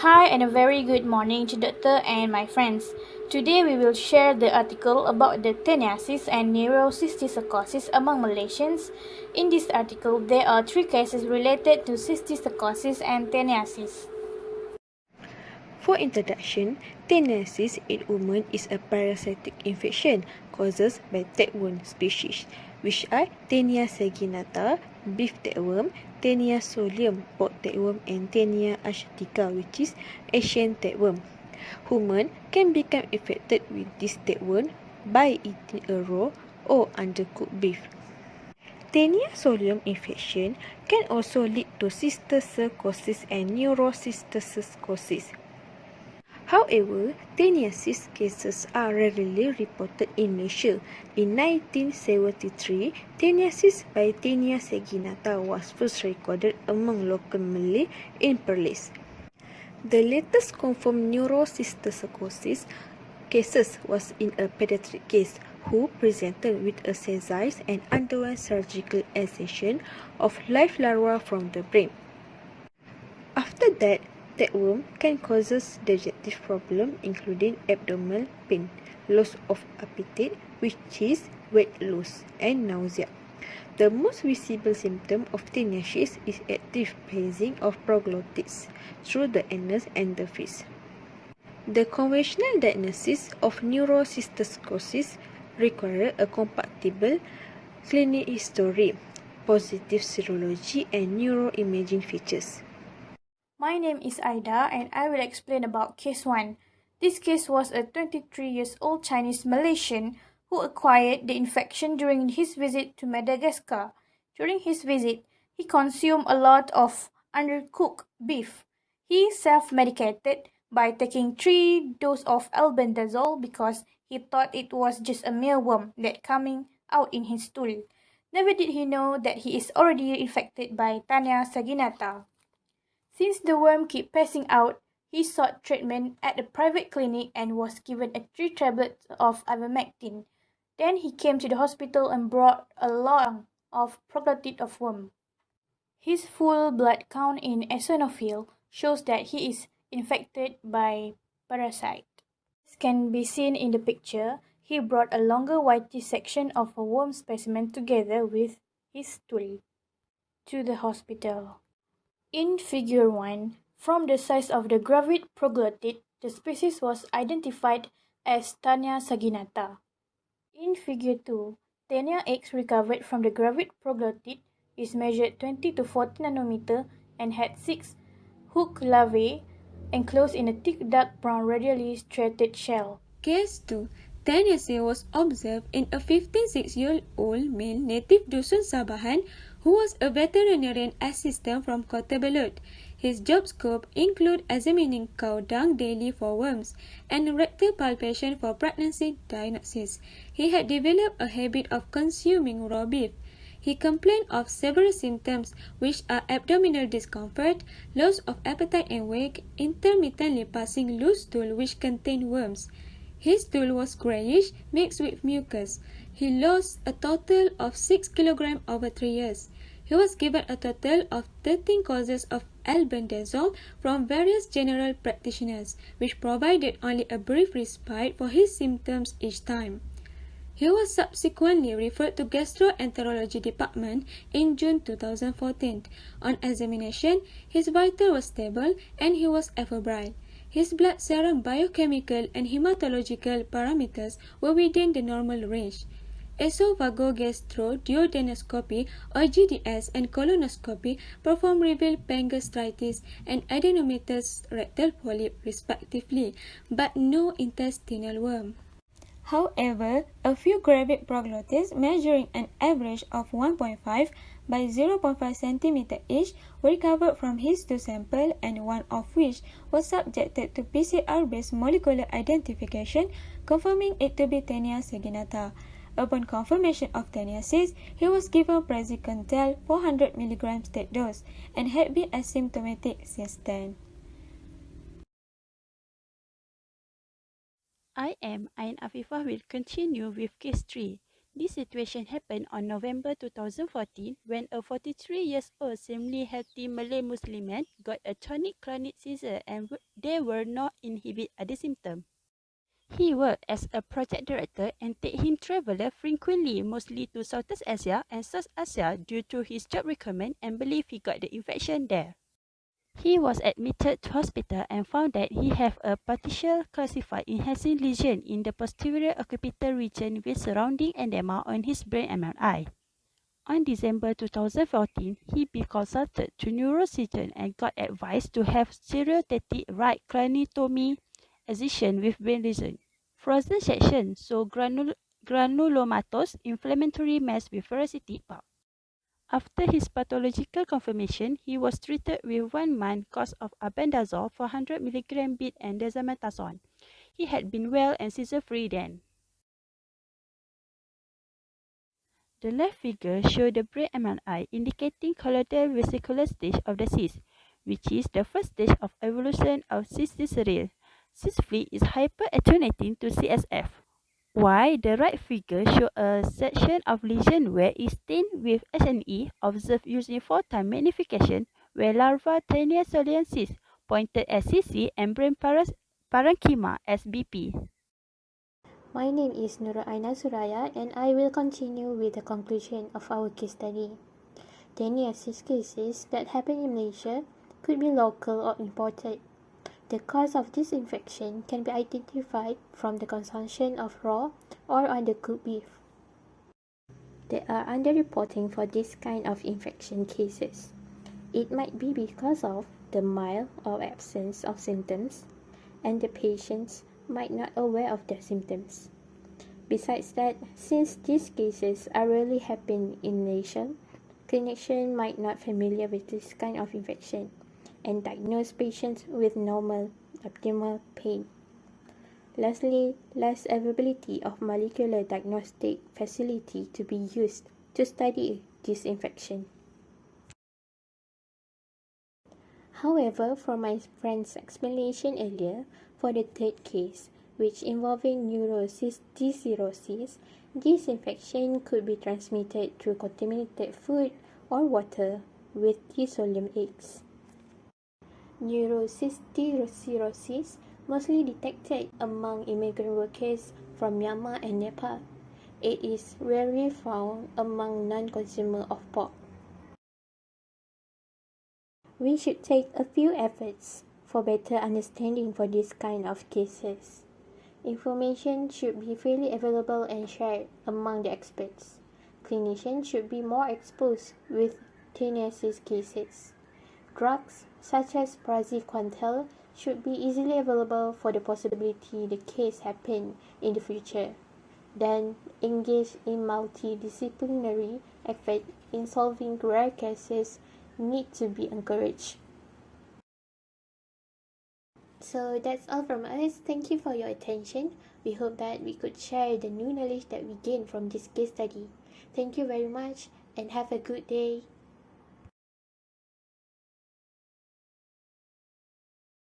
Hi and a very good morning to Doctor and my friends. Today we will share the article about the teniasis and neurocysticercosis among Malaysians. In this article, there are 3 cases related to cysticercosis and teniasis. For introduction, teniasis in women is a parasitic infection caused by tapeworm species, which are Taenia saginata, beef tapeworm, Taenia solium, pork tapeworm, and Taenia asiatica, which is Asian tapeworm. Humans can become infected with this tapeworm by eating a raw or undercooked beef. Taenia solium infection can also lead to cysticercosis and neurocysticercosis. However, teniasis cases are rarely reported in Malaysia. In 1973, teniasis by Taenia saginata was first recorded among local Malay in Perlis. The latest confirmed neurocysticercosis cases was in a pediatric case who presented with a seizure and underwent surgical excision of live larvae from the brain. After that, tapeworm can cause digestive problems including abdominal pain, loss of appetite, which is weight loss, and nausea. The most visible symptom of teniasis is active passing of proglottids through the anus and the face. The conventional diagnosis of neurocysticercosis requires a compatible clinical history, positive serology, and neuroimaging features. My name is Aida and I will explain about case 1. This case was a 23-year-old Chinese Malaysian who acquired the infection during his visit to Madagascar. During his visit, he consumed a lot of undercooked beef. He self-medicated by taking 3 doses of albendazole because he thought it was just a mealworm that coming out in his stool. Never did he know that he is already infected by Taenia saginata. Since the worm kept passing out, he sought treatment at a private clinic and was given 3 tablets of ivermectin. Then he came to the hospital and brought a lung of proglotid of worm. His full blood count in eosinophil shows that he is infected by parasite. As can be seen in the picture, he brought a longer whitey section of a worm specimen together with his stool to the hospital. In figure 1, from the size of the gravid proglotid, the species was identified as Taenia saginata. In figure 2, Taenia eggs recovered from the gravid proglotid is measured 20 to 40 nanometer and had 6 hook larvae enclosed in a thick dark brown radially striated shell. Case 2. Teniasis was observed in a 56-year-old male native Dusun Sabahan who was a veterinarian assistant from Kota Belud. His job scope included examining cow dung daily for worms and rectal palpation for pregnancy diagnosis. He had developed a habit of consuming raw beef. He complained of several symptoms, which are abdominal discomfort, loss of appetite and weight, intermittently passing loose stool which contained worms. His stool was grayish, mixed with mucus. He lost a total of 6 kilograms over 3 years. He was given a total of 13 courses of albendazole from various general practitioners, which provided only a brief respite for his symptoms each time. He was subsequently referred to gastroenterology department in June 2014. On examination, his vital was stable and he was febrile. His blood serum biochemical and hematological parameters were within the normal range. Esophagogastroduodenoscopy or GDS and colonoscopy performed revealed pangastritis and adenomatous rectal polyp respectively, but no intestinal worm. However, a few gravid proglottids measuring an average of 1.5 by 0.5 cm each were recovered from his stool sample, and one of which was subjected to PCR-based molecular identification, confirming it to be Taenia saginata. Upon confirmation of teniasis, he was given praziquantel 400 mg state dose and had been asymptomatic since then. I am Ain Afifah will continue with case 3. This situation happened on November 2014 when a 43-year-old seemingly healthy Malay Muslim man got a tonic-clonic seizure and they were not inhibit other symptoms. He worked as a project director and take him travel frequently, mostly to Southeast Asia and South Asia due to his job requirement and believed he got the infection there. He was admitted to hospital and found that he had a partial calcified enhancing lesion in the posterior occipital region with surrounding edema on his brain and one eye. On December 2014, he be consulted to neurosurgeon and got advice to have stereotactic right craniotomy excision with brain lesion. Frozen section show granulomatous inflammatory mass with parasitic pulp. After his pathological confirmation, he was treated with 1 month course of albendazole 400 mg bit and dexamethasone. He had been well and seizure-free then. The left figure shows the brain MRI indicating colloidal vesicular stage of the cyst, which is the first stage of evolution of cysticeril. Cyst fleet is hyperattenuating to CSF. While the right figure shows a section of lesion where it is stained with H&E observed using 4x magnification where larva Taenia soliensis pointed as CC and brain parenchyma as BP. My name is Aina Suraya and I will continue with the conclusion of our case study. Teniasis cases that happen in Malaysia could be local or imported. The cause of this infection can be identified from the consumption of raw or undercooked beef. There are underreporting for this kind of infection cases. It might be because of the mild or absence of symptoms, and the patients might not aware of their symptoms. Besides that, since these cases are rarely happen in Malaysia, clinicians might not familiar with this kind of infection and diagnose patients with normal abdominal pain. Lastly, less availability of molecular diagnostic facility to be used to study this infection. However, from my friend's explanation earlier, for the third case, which involving neurocystic, this infection could be transmitted through contaminated food or water with T-solium eggs. Neurocystic mostly detected among immigrant workers from Myanmar and Nepal. It is rarely found among non-consumers of pork. We should take a few efforts for better understanding for this kind of cases. Information should be freely available and shared among the experts. Clinicians should be more exposed with teniasis cases. Drugs such as praziquantel should be easily available for the possibility the case happen in the future. Then engage in multidisciplinary effort in solving rare cases need to be encouraged. So that's all from us. Thank you for your attention. We hope that we could share the new knowledge that we gained from this case study. Thank you very much and have a good day.